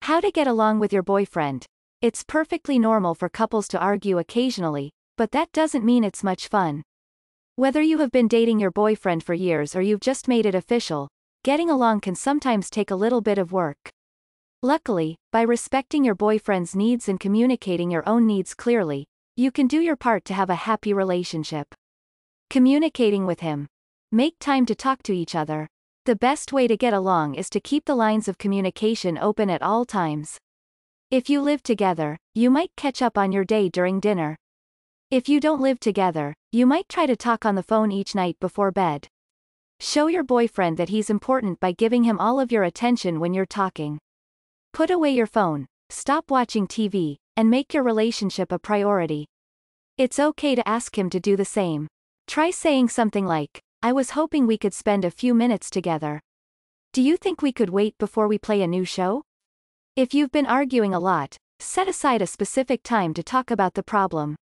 How to get along with your boyfriend. It's perfectly normal for couples to argue occasionally, but that doesn't mean it's much fun. Whether you have been dating your boyfriend for years or you've just made it official, getting along can sometimes take a little bit of work. Luckily, by respecting your boyfriend's needs and communicating your own needs clearly, you can do your part to have a happy relationship. Communicating with him. Make time to talk to each other. The best way to get along is to keep the lines of communication open at all times. If you live together, you might catch up on your day during dinner. If you don't live together, you might try to talk on the phone each night before bed. Show your boyfriend that he's important by giving him all of your attention when you're talking. Put away your phone, stop watching TV, and make your relationship a priority. It's okay to ask him to do the same. Try saying something like, "I was hoping we could spend a few minutes together. Do you think we could wait before we play a new show?" If you've been arguing a lot, set aside a specific time to talk about the problem.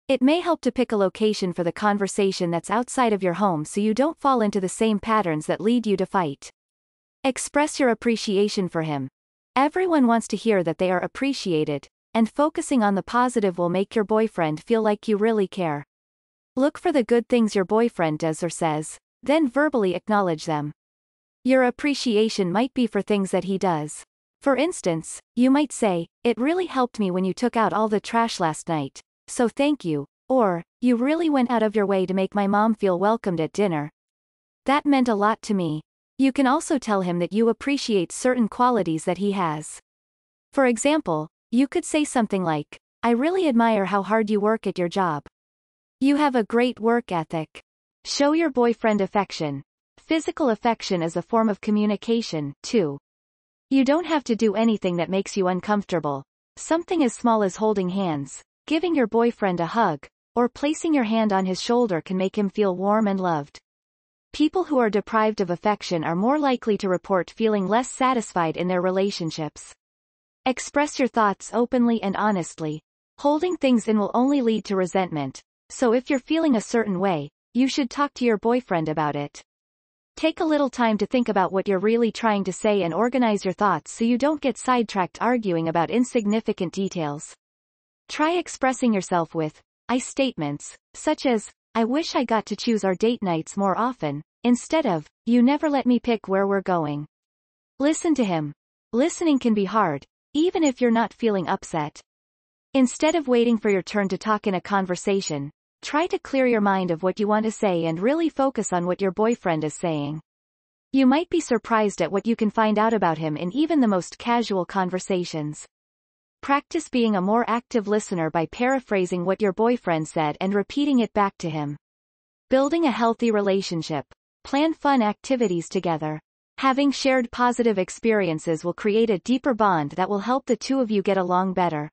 It may help to pick a location for the conversation that's outside of your home so you don't fall into the same patterns that lead you to fight. Express your appreciation for him. Everyone wants to hear that they are appreciated, and focusing on the positive will make your boyfriend feel like you really care. Look for the good things your boyfriend does or says, then verbally acknowledge them. Your appreciation might be for things that he does. For instance, you might say, "It really helped me when you took out all the trash last night, so thank you," or, "You really went out of your way to make my mom feel welcomed at dinner. That meant a lot to me." You can also tell him that you appreciate certain qualities that he has. For example, you could say something like, "I really admire how hard you work at your job. You have a great work ethic." Show your boyfriend affection. Physical affection is a form of communication, too. You don't have to do anything that makes you uncomfortable. Something as small as holding hands, giving your boyfriend a hug, or placing your hand on his shoulder can make him feel warm and loved. People who are deprived of affection are more likely to report feeling less satisfied in their relationships. Express your thoughts openly and honestly. Holding things in will only lead to resentment, so if you're feeling a certain way, you should talk to your boyfriend about it. Take a little time to think about what you're really trying to say and organize your thoughts so you don't get sidetracked arguing about insignificant details. Try expressing yourself with I statements, such as, "I wish I got to choose our date nights more often," instead of, "You never let me pick where we're going." Listen to him. Listening can be hard, even if you're not feeling upset. Instead of waiting for your turn to talk in a conversation, try to clear your mind of what you want to say and really focus on what your boyfriend is saying. You might be surprised at what you can find out about him in even the most casual conversations. Practice being a more active listener by paraphrasing what your boyfriend said and repeating it back to him. Building a healthy relationship. Plan fun activities together. Having shared positive experiences will create a deeper bond that will help the two of you get along better.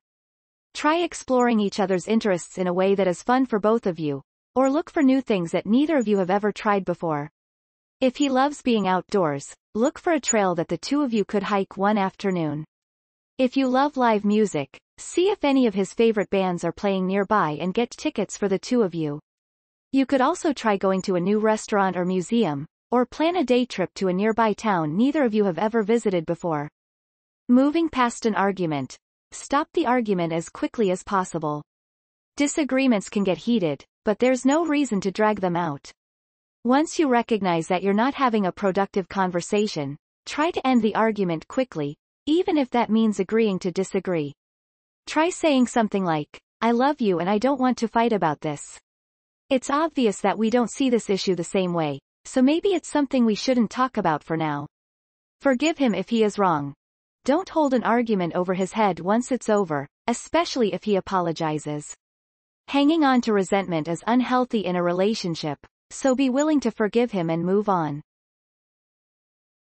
Try exploring each other's interests in a way that is fun for both of you, or look for new things that neither of you have ever tried before. If he loves being outdoors, look for a trail that the two of you could hike one afternoon. If you love live music, see if any of his favorite bands are playing nearby and get tickets for the two of you. You could also try going to a new restaurant or museum, or plan a day trip to a nearby town neither of you have ever visited before. Moving past an argument. Stop the argument as quickly as possible. Disagreements can get heated, but there's no reason to drag them out. Once you recognize that you're not having a productive conversation, try to end the argument quickly, even if that means agreeing to disagree. Try saying something like, "I love you and I don't want to fight about this. It's obvious that we don't see this issue the same way, so maybe it's something we shouldn't talk about for now." Forgive him if he is wrong. Don't hold an argument over his head once it's over, especially if he apologizes. Hanging on to resentment is unhealthy in a relationship, so be willing to forgive him and move on.